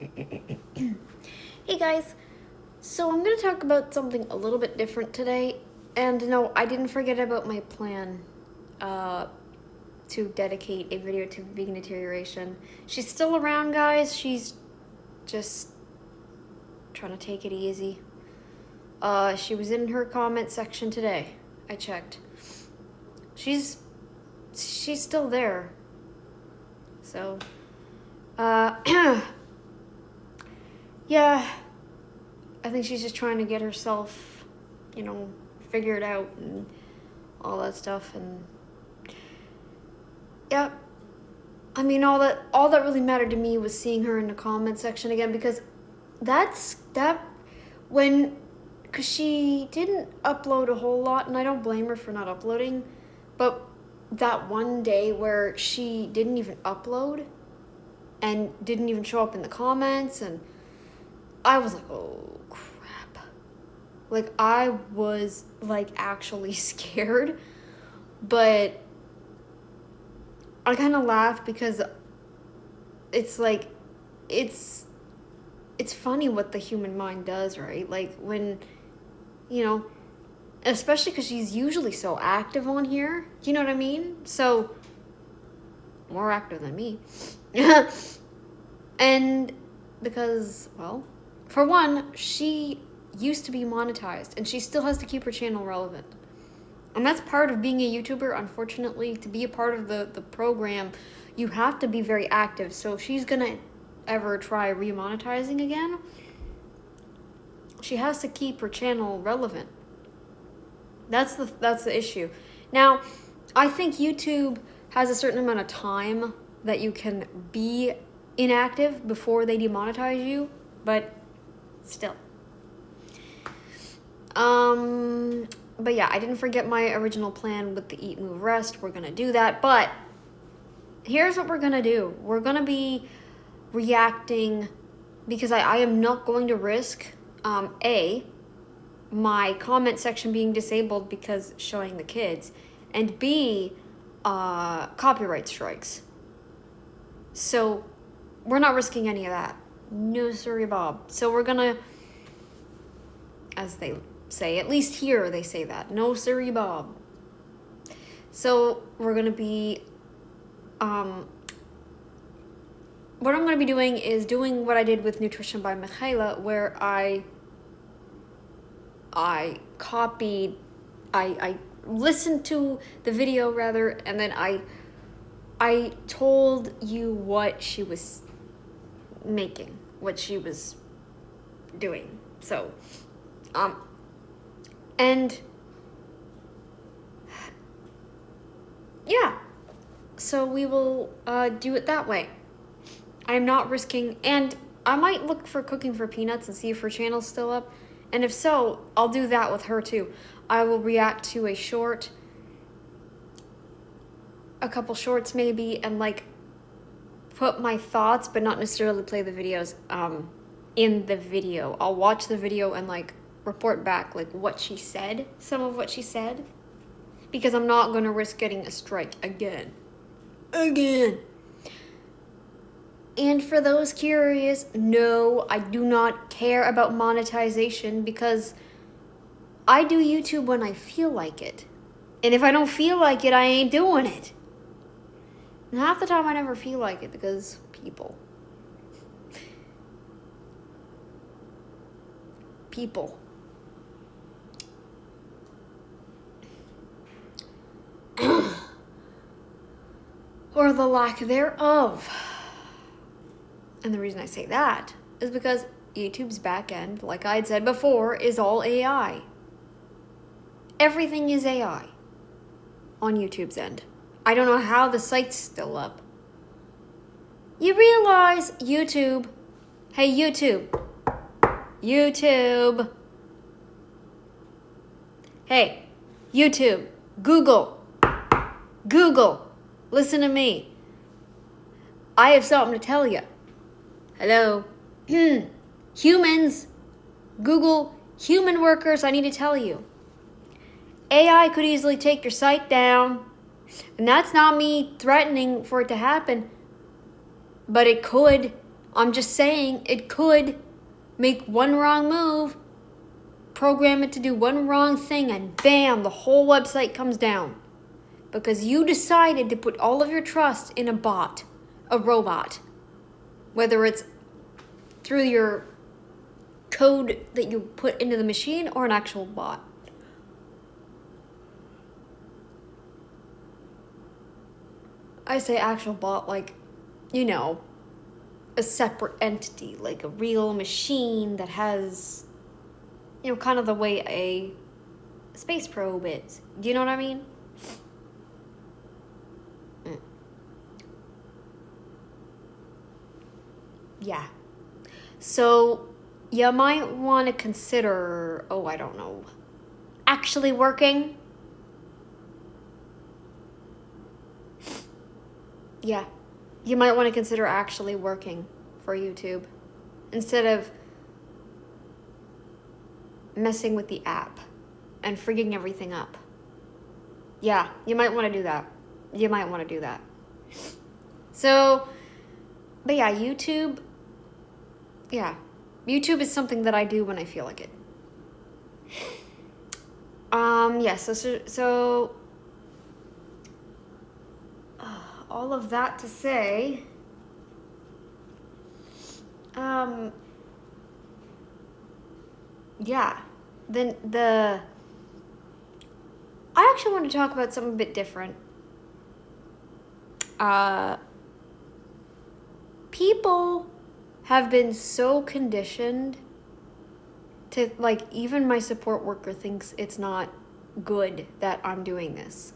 Hey guys, so I'm going to talk about something a little bit different today. And no, I didn't forget about my plan to dedicate a video to vegan deterioration. She's still around, guys. She's just trying to take it easy. She was in her comment section today. I checked. She's still there. So, yeah, I think she's just trying to get herself, figured out and all that stuff. And yeah, I mean, all that really mattered to me was seeing her in the comment section again, because because she didn't upload a whole lot, and I don't blame her for not uploading, but that one day where she didn't even upload and didn't even show up in the comments, and I was like, oh crap. Like, I was like actually scared, but I kind of laughed because it's like, it's funny what the human mind does, right? Like, when, especially because she's usually so active on here, you know what I mean? So, more active than me. And because, well, for one, she used to be monetized, and she still has to keep her channel relevant. And that's part of being a YouTuber. Unfortunately, to be a part of the program, you have to be very active. So if she's gonna ever try remonetizing again, she has to keep her channel relevant. That's the issue. Now, I think YouTube has a certain amount of time that you can be inactive before they demonetize you, but still. But yeah, I didn't forget my original plan with the Eat, Move, Rest. We're gonna do that, but here's what we're gonna do. We're gonna be reacting, because I am not going to risk, my comment section being disabled because showing the kids, and B, copyright strikes. So we're not risking any of that. No sorry, Bob. So we're gonna, as they say, at least here they say that, no sorry, Bob. So we're gonna be, what I'm gonna be doing is doing what I did with Nutrition by Michaela, where I listened to the video rather, and then I told you what she was making, what she was doing. So, and yeah, so we will do it that way. I'm not risking, and I might look for Cooking for Peanuts and see if her channel's still up. And if so, I'll do that with her too. I will react to a couple shorts maybe, and like put my thoughts, but not necessarily play the videos in the video. I'll watch the video and like report back like what she said, some of what she said, because I'm not going to risk getting a strike again. And for those curious, no, I do not care about monetization, because I do YouTube when I feel like it. And if I don't feel like it, I ain't doing it. And half the time I never feel like it because people. Or the lack thereof. And the reason I say that is because YouTube's back end, like I had said before, is all AI. Everything is AI on YouTube's end. I don't know how the site's still up. You realize YouTube, hey YouTube, hey YouTube, Google, listen to me. I have something to tell you. Hello. Humans, Google, human workers, I need to tell you. AI could easily take your site down. And that's not me threatening for it to happen. But it could. I'm just saying it could make one wrong move, program it to do one wrong thing, and bam, the whole website comes down. Because you decided to put all of your trust in a bot, a robot. Whether it's through your code that you put into the machine or an actual bot. I say actual bot like, you know, a separate entity, like a real machine that has, you know, kind of the way a space probe is. Do you know what I mean? Yeah. So you might want to consider, I don't know, actually working. Yeah. You might want to consider actually working for YouTube instead of messing with the app and freaking everything up. Yeah, you might want to do that. So, but yeah, YouTube is something that I do when I feel like it. So all of that to say, then I actually want to talk about something a bit different. People have been so conditioned to, like, even my support worker thinks it's not good that I'm doing this.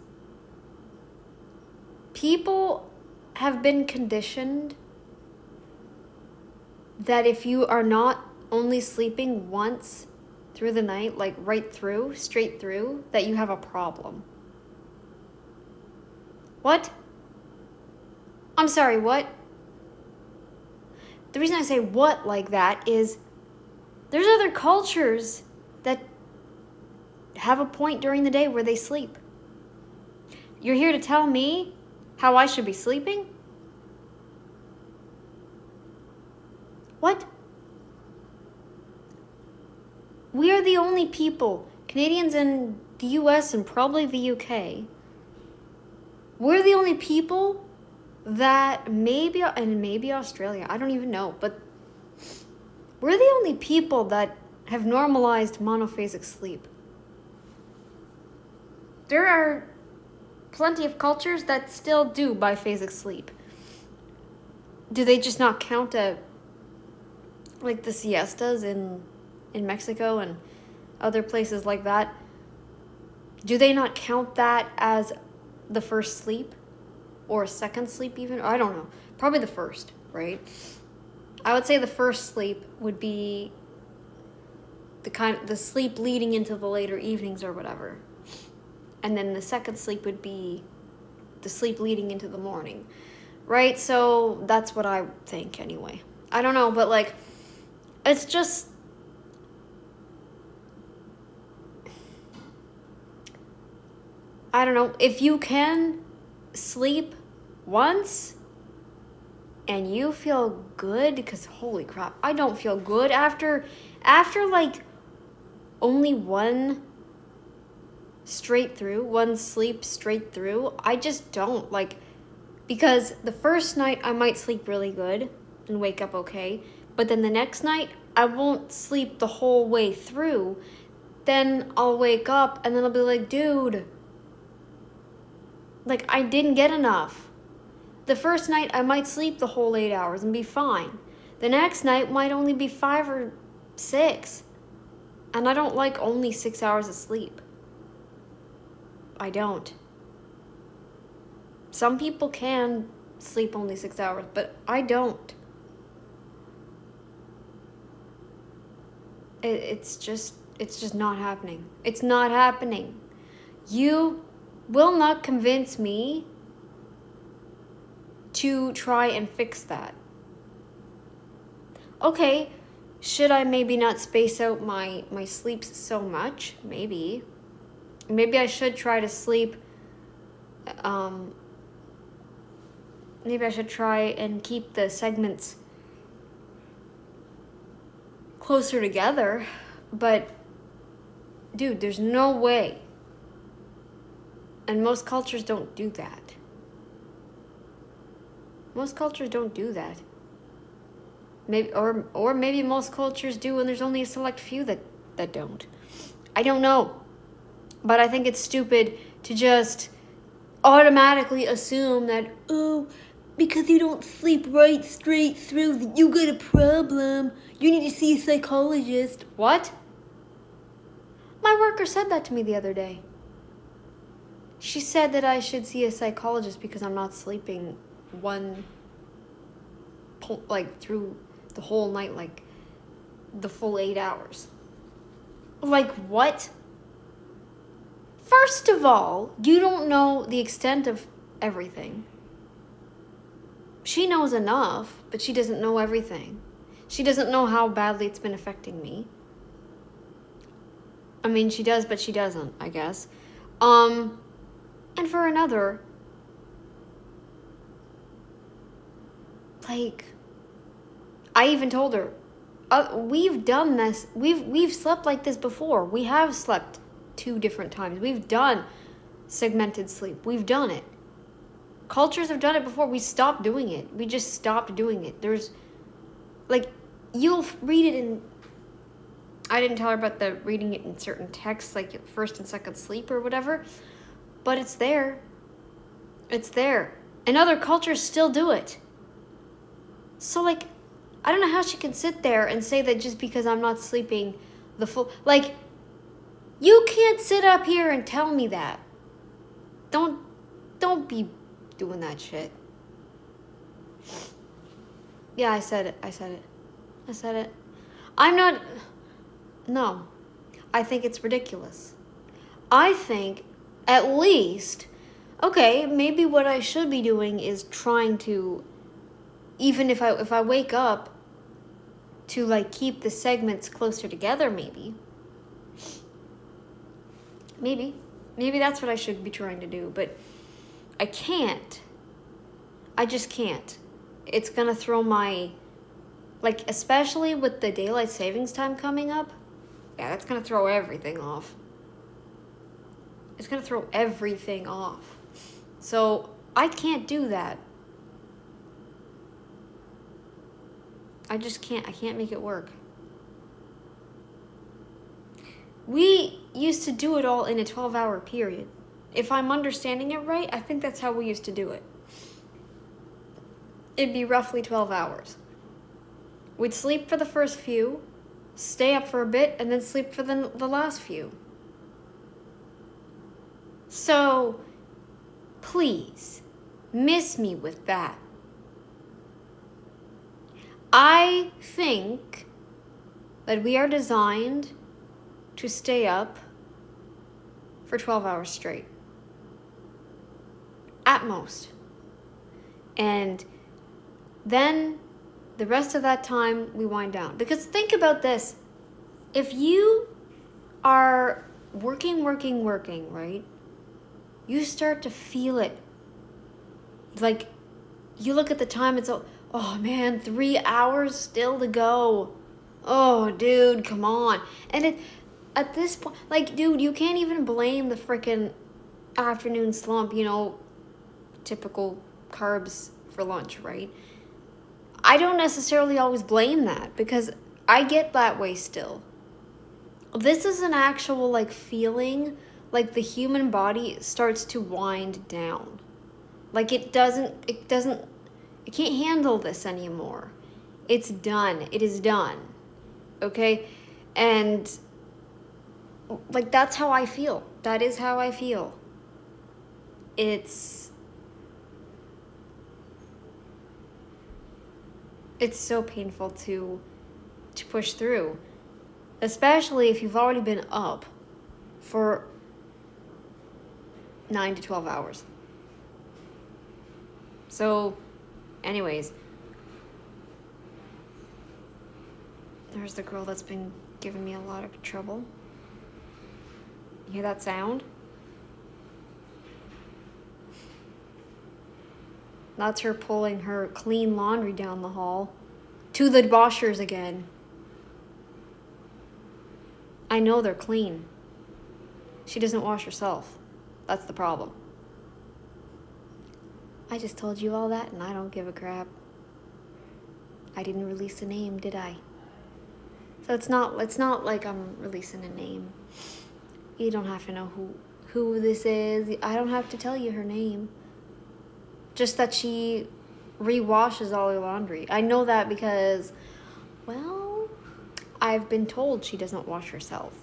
People have been conditioned that if you are not only sleeping once through the night, like straight through, that you have a problem. What? I'm sorry, what? The reason I say what like that is there's other cultures that have a point during the day where they sleep. You're here to tell me how I should be sleeping? What? We are the only people, Canadians in the US and probably the UK, we're the only people that maybe Australia, I don't even know, but we're the only people that have normalized monophasic sleep. There are plenty of cultures that still do biphasic sleep. Do they just not count like the siestas in Mexico and other places like that? Do they not count that as the first sleep? Or a second sleep even? I don't know. Probably the first, right? I would say the first sleep would be the sleep leading into the later evenings or whatever. And then the second sleep would be the sleep leading into the morning. Right? So that's what I think anyway. I don't know, but like it's just I don't know. If you can sleep once and you feel good, because holy crap, I don't feel good after like only one sleep straight through. I just don't like, because the first night I might sleep really good and wake up okay, but then the next night I won't sleep the whole way through. Then I'll wake up and then I'll be like, dude, like, I didn't get enough. The first night, I might sleep the whole 8 hours and be fine. The next night might only be 5 or 6. And I don't like only 6 hours of sleep. I don't. Some people can sleep only 6 hours, but I don't. It's just not happening. It's not happening. You will not convince me to try and fix that. Okay, should I maybe not space out my sleeps so much? Maybe I should try to sleep, maybe I should try and keep the segments closer together, but dude, there's no way. And most cultures don't do that. Most cultures don't do that. Maybe or maybe most cultures do and there's only a select few that don't. I don't know. But I think it's stupid to just automatically assume that, oh, because you don't sleep right straight through, you got a problem. You need to see a psychologist. What? My worker said that to me the other day. She said that I should see a psychologist because I'm not sleeping through the whole night, like the full 8 hours. Like, what? First of all, you don't know the extent of everything. She knows enough, but she doesn't know everything. She doesn't know how badly it's been affecting me. I mean, she does, but she doesn't, I guess. And for another, like, I even told her, we've done this. We've slept like this before. We have slept 2 different times. We've done segmented sleep. We've done it. Cultures have done it before. We stopped doing it. We just stopped doing it. There's, like, you'll read it in, I didn't tell her about the reading it in certain texts, like first and second sleep or whatever, but it's there. It's there. And other cultures still do it. So, like, I don't know how she can sit there and say that just because I'm not sleeping the full, like, you can't sit up here and tell me that. Don't be doing that shit. Yeah, I said it. I'm not, no. I think it's ridiculous. I think, at least, okay, maybe what I should be doing is trying to, even if I wake up, to, like, keep the segments closer together, maybe. Maybe that's what I should be trying to do, but I can't. I just can't. It's gonna throw my, like, especially with the daylight savings time coming up, yeah, that's gonna throw everything off. It's gonna throw everything off. So I can't do that. I just can't. I can't make it work. We used to do it all in a 12-hour period. If I'm understanding it right, I think that's how we used to do it. It'd be roughly 12 hours. We'd sleep for the first few, stay up for a bit, and then sleep for the last few. So, please, miss me with that. I think that we are designed to stay up for 12 hours straight. At most. And then the rest of that time we wind down. Because think about this. If you are working, right? You start to feel it. Like, you look at the time, it's, oh man, 3 hours still to go. Oh, dude, come on. And at this point, like, dude, you can't even blame the frickin' afternoon slump, typical carbs for lunch, right? I don't necessarily always blame that because I get that way still. This is an actual, like, feeling like the human body starts to wind down. Like, it can't handle this anymore. It's done. It is done. Okay? And, like, that's how I feel. That is how I feel. It's so painful to push through, especially if you've already been up for 9 to 12 hours. So, anyways, there's the girl that's been giving me a lot of trouble. You hear that sound? That's her pulling her clean laundry down the hall to the washers again. I know they're clean. She doesn't wash herself. That's the problem. I just told you all that and I don't give a crap. I didn't release a name, did I? So it's not like I'm releasing a name. You don't have to know who this is. I don't have to tell you her name. Just that she re-washes all her laundry. I know that because, well, I've been told she doesn't wash herself.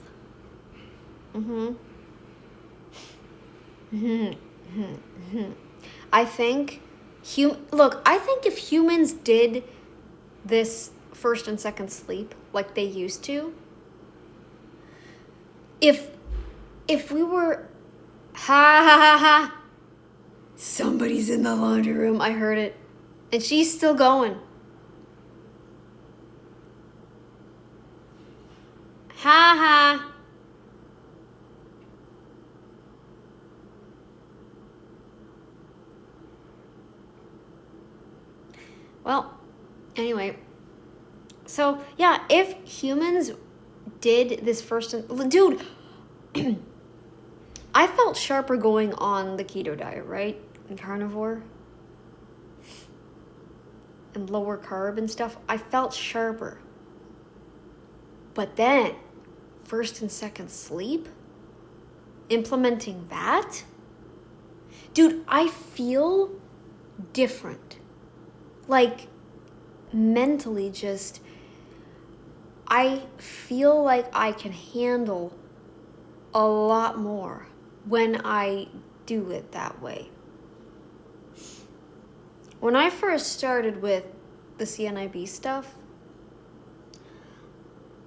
I think if humans did this first and second sleep like they used to, if we were ha, somebody's in the laundry room, I heard it, and she's still going. Ha. Well, anyway, so yeah, if humans did this first, dude, I felt sharper going on the keto diet, right? And carnivore and lower carb and stuff. I felt sharper. But then, first and second sleep, implementing that, dude, I feel different. Like, mentally just, I feel like I can handle a lot more when I do it that way. When I first started with the CNIB stuff,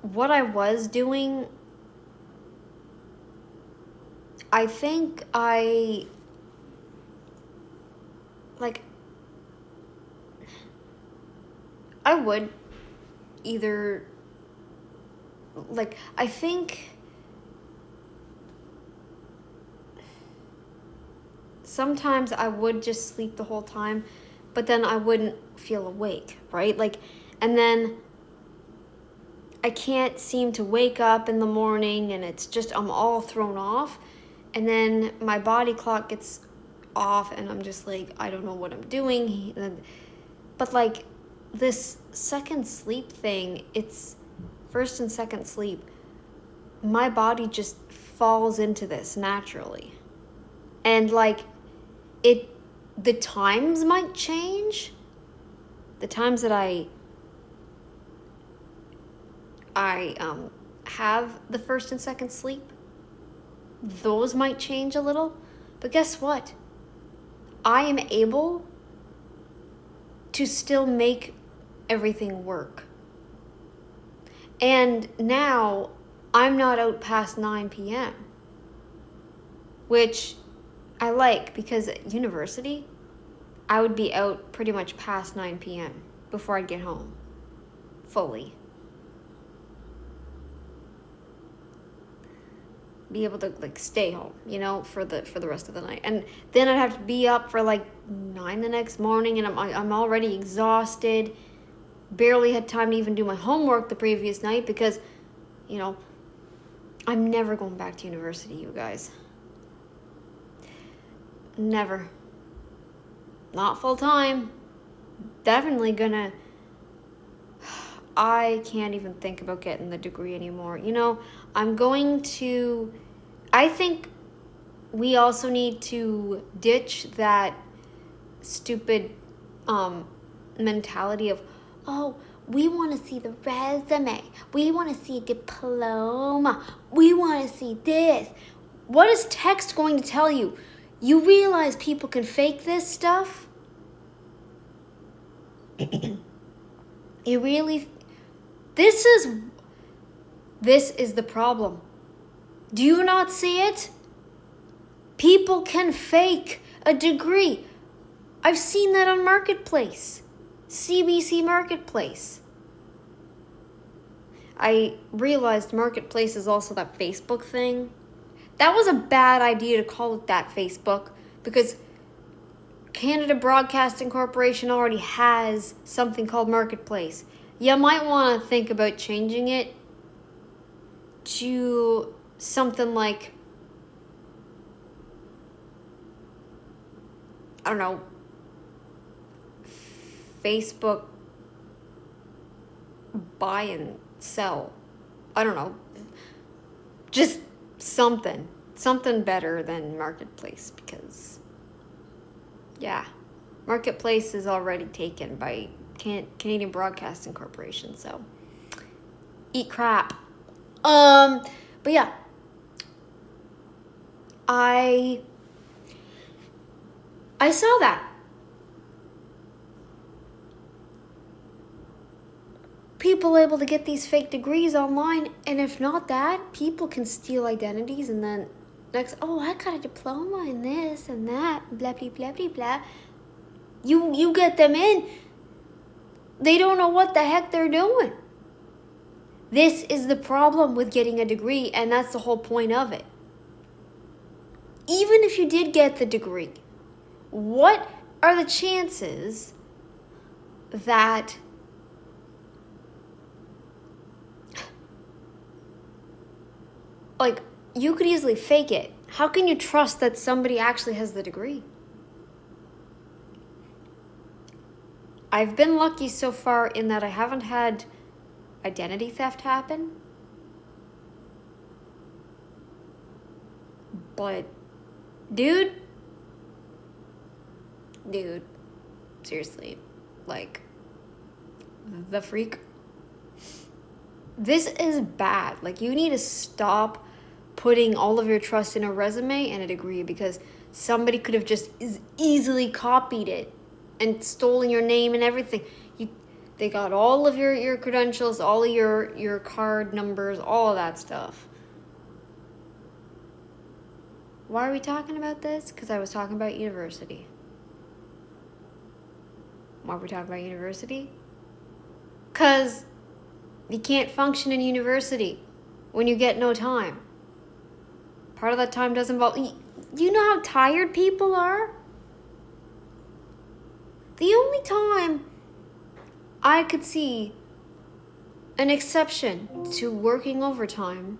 what I was doing, I think I would either, I think sometimes I would just sleep the whole time, but then I wouldn't feel awake, right? And then I can't seem to wake up in the morning, and it's just, I'm all thrown off. And then my body clock gets off, and I'm just like, I don't know what I'm doing. But this second sleep thing, it's first and second sleep, my body just falls into this naturally. And the times might change. The times that I have the first and second sleep, those might change a little. But guess what? I am able to still make everything work. And now I'm not out past 9 p.m., which I like, because at university, I would be out pretty much past 9 p.m. before I'd get home fully. Be able to stay home, for the rest of the night. And then I'd have to be up for 9 the next morning, and I'm already exhausted. Barely had time to even do my homework the previous night because, I'm never going back to university, you guys. Never. Not full time. Definitely gonna. I can't even think about getting the degree anymore. I think we also need to ditch that stupid mentality of, oh, we want to see the resume. We want to see a diploma. We want to see this. What is text going to tell you? You realize people can fake this stuff? You really... This is the problem. Do you not see it? People can fake a degree. I've seen that on Marketplace. CBC Marketplace. I realized Marketplace is also that Facebook thing. That was a bad idea to call it that, Facebook, because Canada Broadcasting Corporation already has something called Marketplace. You might want to think about changing it. to something like, I don't know, Facebook buy and sell. I don't know. Just something better than Marketplace, because yeah, Marketplace is already taken by Canadian Broadcasting Corporation, so eat crap. But yeah, I saw that. People able to get these fake degrees online, and if not that, people can steal identities, and then next, oh, I got a diploma in this and that, blah blah blah blah blah. You get them in, they don't know what the heck they're doing. This is the problem with getting a degree, and that's the whole point of it. Even if you did get the degree, what are the chances that like you could easily fake it? How can you trust that somebody actually has the degree? I've been lucky so far in that I haven't had identity theft happen. But dude, seriously, like, the freak. This is bad. Like, you need to stop putting all of your trust in a resume and a degree, because somebody could have just easily copied it and stolen your name and everything. They got all of your credentials, all of your card numbers, all of that stuff. Why are we talking about this? Because I was talking about university. Why are we talking about university? Because you can't function in university when you get no time. Part of that time does involve... You know how tired people are? The only time I could see an exception to working overtime...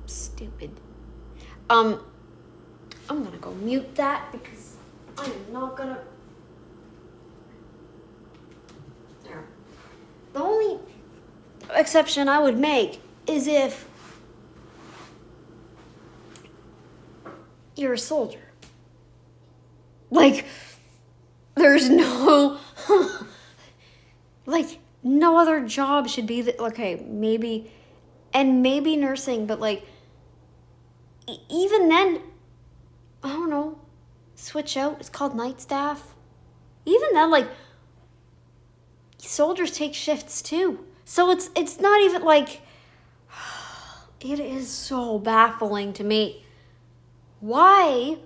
Stupid. I'm gonna go mute that because I'm not gonna... There. The only exception I would make is if you're a soldier. Like, there's no... like, no other job should be... Okay, maybe... And maybe nursing, but like... Even then... I don't know. Switch out. It's called night staff. Even then, like... Soldiers take shifts too. So it's not even like... It is so baffling to me. Why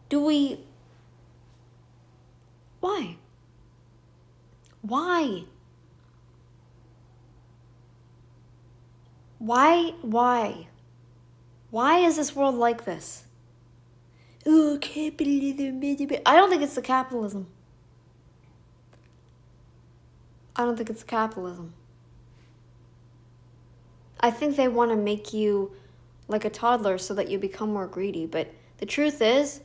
do we... Why? Why? Why? Why is this world like this? Oh, capitalism. I don't think it's the capitalism. I don't think it's capitalism. I think they want to make you like a toddler so that you become more greedy. But the truth is,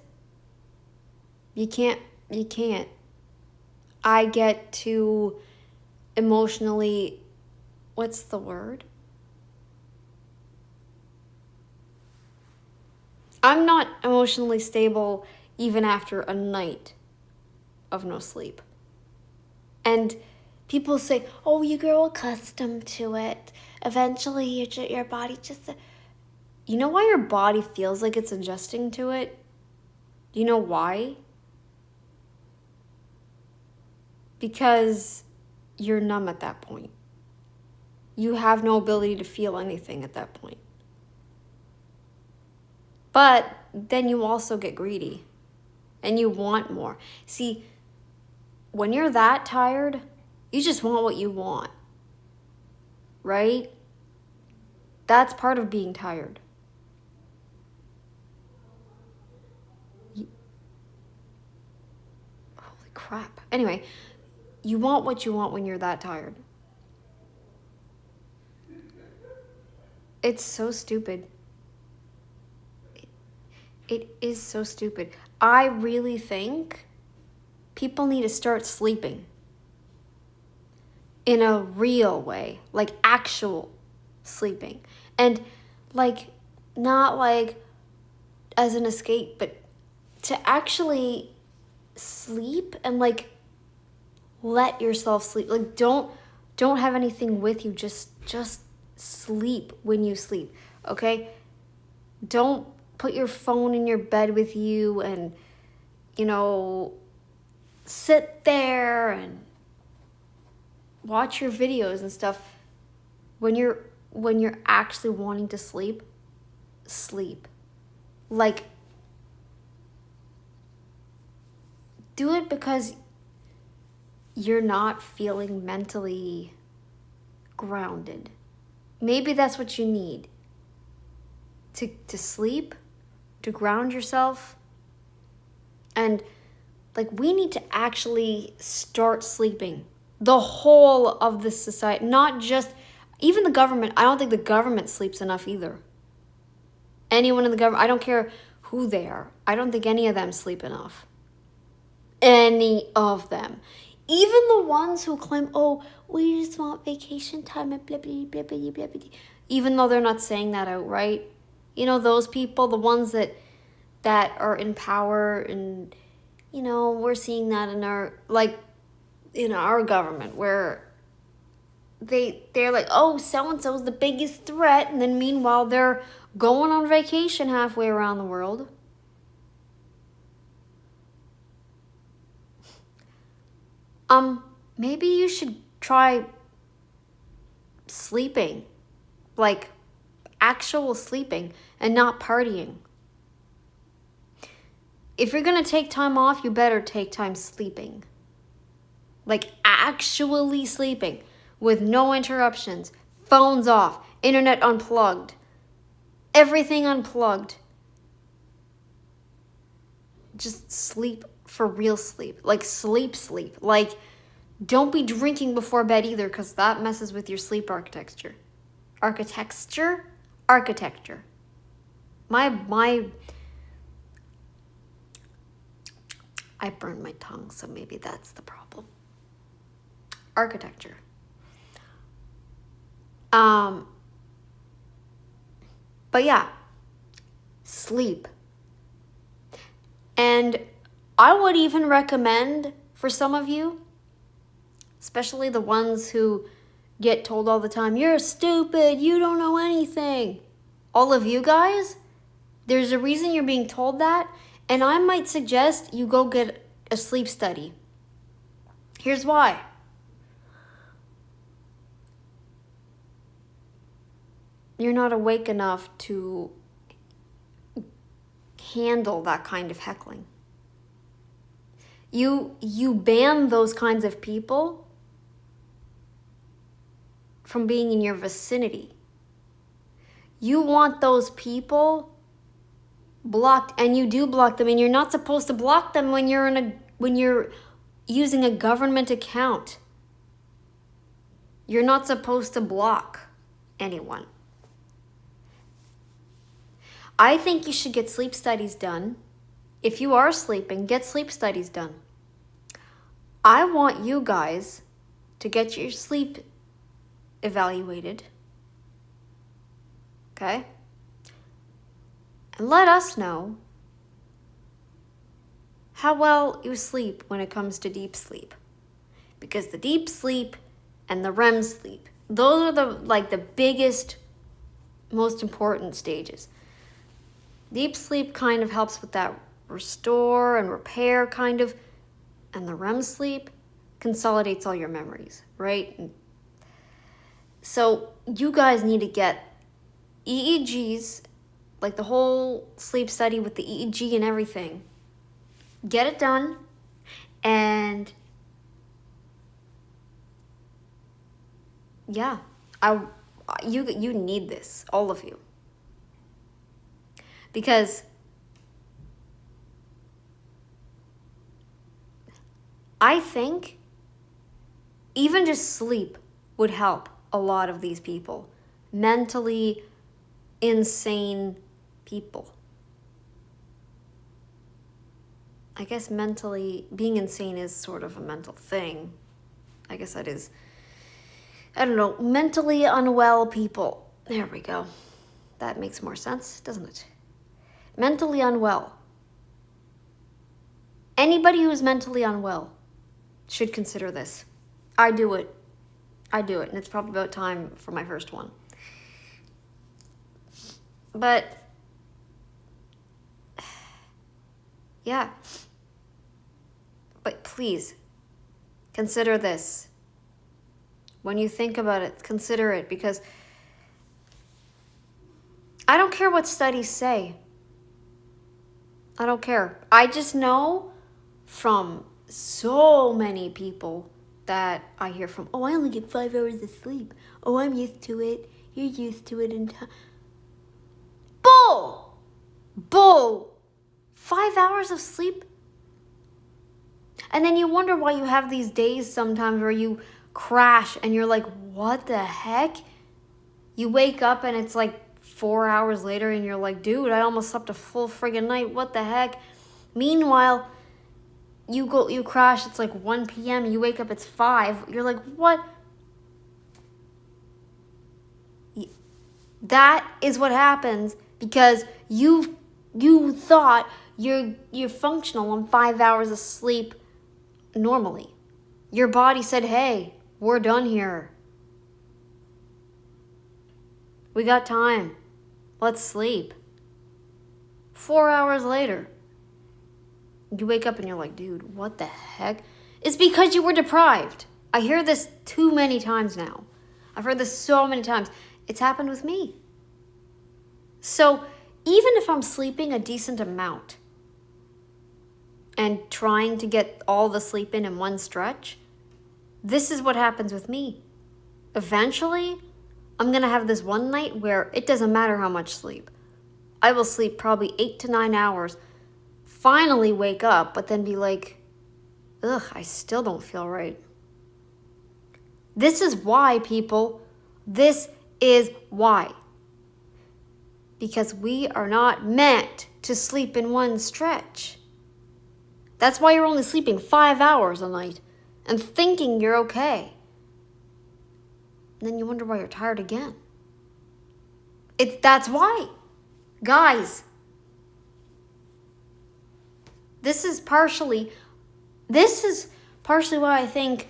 you can't. I get too emotionally, what's the word? I'm not emotionally stable even after a night of no sleep. And people say, oh, you grow accustomed to it. Eventually, your body just... You know why your body feels like it's adjusting to it? Do you know why? Because you're numb at that point. You have no ability to feel anything at that point. But then you also get greedy. And you want more. See, when you're that tired, you just want what you want. Right? That's part of being tired. Holy crap. Anyway, You want what you want when you're that tired. It's so stupid. It is so stupid. I really think people need to start sleeping in a real way, like actual sleeping. And like, not like as an escape, but to actually sleep and like let yourself sleep. Like don't have anything with you. Just sleep when you sleep. Okay? Don't put your phone in your bed with you and sit there and watch your videos and stuff. When you're actually wanting to sleep, sleep. Like, do it because you're not feeling mentally grounded. Maybe that's what you need. To sleep, to ground yourself. And like, we need to actually start sleeping. The whole of the society, not just, even the government. I don't think the government sleeps enough either. Anyone in the government, I don't care who they are. I don't think any of them sleep enough. Any of them. Even the ones who claim, oh, we just want vacation time and blah, blah, blah, blah, blah, blah. Even though they're not saying that outright. Those people, the ones that are in power, and, we're seeing that in our government, where they're like, oh, so-and-so's the biggest threat, and then meanwhile they're going on vacation halfway around the world. Maybe you should try sleeping, like actual sleeping, and not partying. If you're gonna take time off, you better take time sleeping. Like actually sleeping with no interruptions, phones off, internet unplugged, everything unplugged. Just sleep for real sleep. Like sleep. Like, don't be drinking before bed either, because that messes with your sleep architecture. Architecture. I burned my tongue, so maybe that's the problem. Architecture. But yeah, sleep. And I would even recommend for some of you, especially the ones who get told all the time, you're stupid, you don't know anything. All of you guys, there's a reason you're being told that, and I might suggest you go get a sleep study. Here's why. You're not awake enough to handle that kind of heckling. You ban those kinds of people from being in your vicinity. You want those people blocked, and you do block them, and you're not supposed to block them when you're using a government account. You're not supposed to block anyone. I think you should get sleep studies done. If you are sleeping, get sleep studies done. I want you guys to get your sleep evaluated. Okay? And let us know how well you sleep when it comes to deep sleep. Because the deep sleep and the REM sleep, those are the biggest, most important stages. Deep sleep kind of helps with that restore and repair kind of, and the REM sleep consolidates all your memories, right? So you guys need to get EEGs, like the whole sleep study with the EEG and everything. Get it done, and yeah, you need this, all of you. Because I think Even just sleep would help a lot of these people. Mentally insane people. I guess being insane is sort of a mental thing. I guess that is, I don't know, mentally unwell people. There we go. That makes more sense, doesn't it? Mentally unwell. Anybody who's mentally unwell should consider this. I do it, and it's probably about time for my first one. But, yeah. But please, consider this. When you think about it, consider it, because I don't care what studies say. I don't care. I just know from so many people that I hear from, oh, I only get 5 hours of sleep. Oh, I'm used to it. You're used to it. Bull. 5 hours of sleep? And then you wonder why you have these days sometimes where you crash and you're like, what the heck? You wake up and it's like 4 hours later and you're like, dude, I almost slept a full friggin' night. What the heck? Meanwhile, you crash, it's like 1 p.m. You wake up, it's 5. You're like, what? That is what happens because you thought you're functional on 5 hours of sleep normally. Your body said, hey, we're done here. We got time. Let's sleep. 4 hours later, you wake up and you're like, dude, what the heck? It's because you were deprived. I hear this too many times now. I've heard this so many times. It's happened with me. So even if I'm sleeping a decent amount and trying to get all the sleep in one stretch, this is what happens with me. Eventually, I'm going to have this one night where it doesn't matter how much sleep. I will sleep probably 8 to 9 hours, finally wake up, but then be like, ugh, I still don't feel right. This is why, people. This is why. Because we are not meant to sleep in one stretch. That's why you're only sleeping 5 hours a night and thinking you're okay. And then you wonder why you're tired again. That's why. Guys, this is partially why I think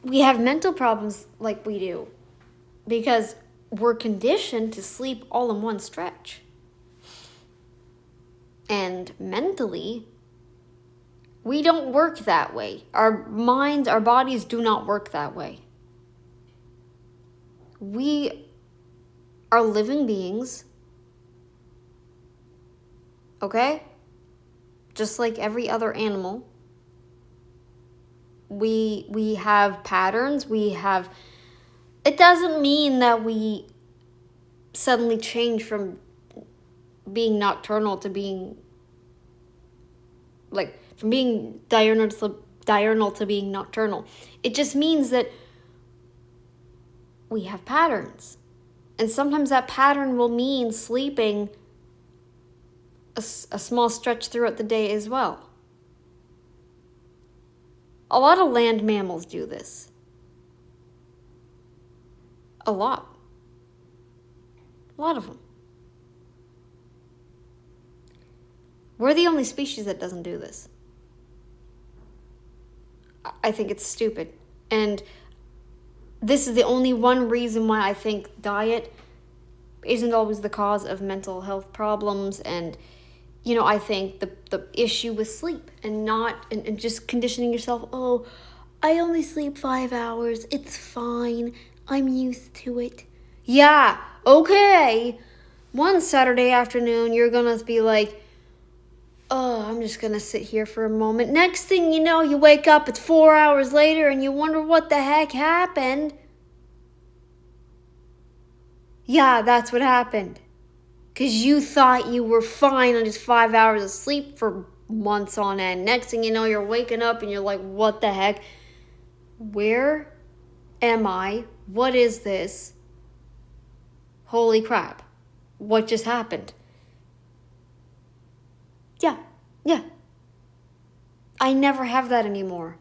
we have mental problems like we do. Because we're conditioned to sleep all in one stretch. And mentally, we don't work that way. Our minds, our bodies do not work that way. We are living beings, okay? Just like every other animal. We have patterns, it doesn't mean that we suddenly change from being nocturnal to being, from being diurnal to being nocturnal. It just means that we have patterns. And sometimes that pattern will mean sleeping a small stretch throughout the day as well. A lot of land mammals do this. A lot of them. We're the only species that doesn't do this. I think it's stupid. And this is the only one reason why I think diet isn't always the cause of mental health problems. And, I think the issue with sleep and just conditioning yourself, oh, I only sleep 5 hours. It's fine. I'm used to it. Yeah, okay. One Saturday afternoon, you're going to be like, oh, I'm just going to sit here for a moment. Next thing you know, you wake up, it's 4 hours later, and you wonder what the heck happened. Yeah, that's what happened. Because you thought you were fine on just 5 hours of sleep for months on end. Next thing you know, you're waking up and you're like, what the heck? where am I? What is this? Holy crap. What just happened? Yeah. I never have that anymore.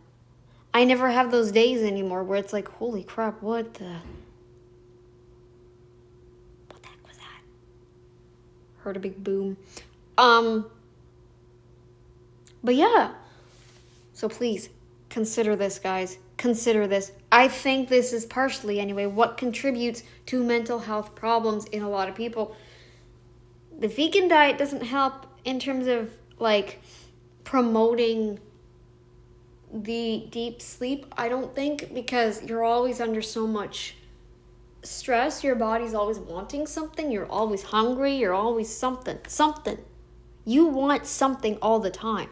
I never have those days anymore where it's like, holy crap, what the heck was that? Heard a big boom. But yeah. So please, consider this, guys. Consider this. I think this is partially, anyway, what contributes to mental health problems in a lot of people. The vegan diet doesn't help in terms of, like, promoting the deep sleep, I don't think, because you're always under so much stress. Your body's always wanting something. You're always hungry. You're always something. You want something all the time.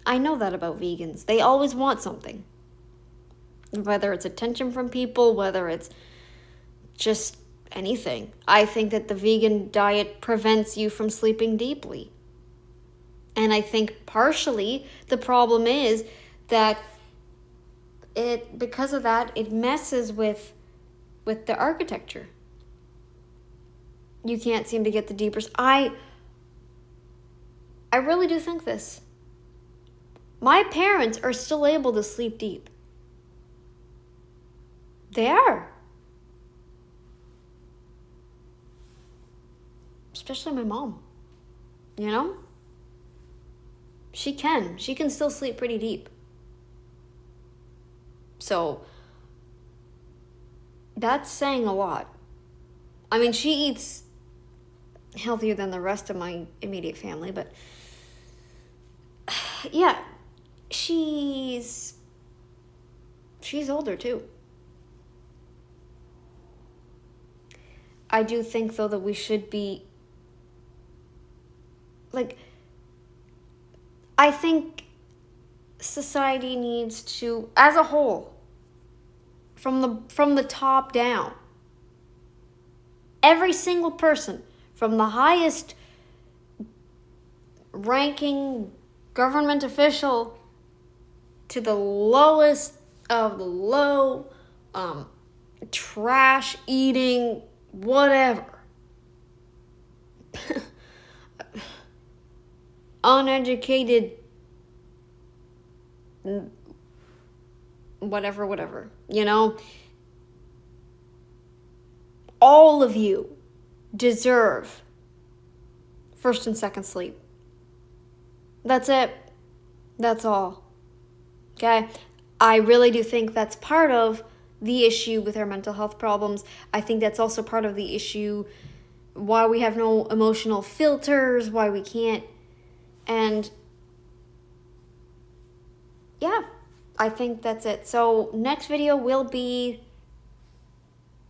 I know that about vegans. They always want something. Whether it's attention from people, whether it's just anything. I think that the vegan diet prevents you from sleeping deeply. And I think partially the problem is that because of that, it messes with the architecture. You can't seem to get the deeper. I really do think this. My parents are still able to sleep deep. They are. Especially my mom. You know? She can still sleep pretty deep. So, that's saying a lot. I mean, she eats healthier than the rest of my immediate family, but yeah, she's older too. I do think, though, that we should be, like, I think society needs to, as a whole, from the top down, every single person, from the highest ranking government official to the lowest of the low, trash eating, whatever, uneducated, whatever, you know, all of you deserve first and second sleep. That's it. That's all. Okay? I really do think that's part of the issue with our mental health problems. I think that's also part of the issue why we have no emotional filters, why we can't. And yeah, I think that's it. So next video will be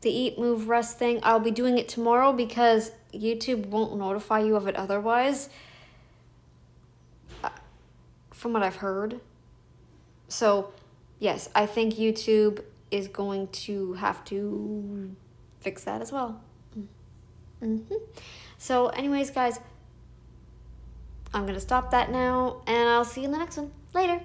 the eat, move, rest thing. I'll be doing it tomorrow because YouTube won't notify you of it otherwise, from what I've heard. So yes, I think YouTube is going to have to fix that as well. So anyways, guys, I'm going to stop that now, and I'll see you in the next one. Later.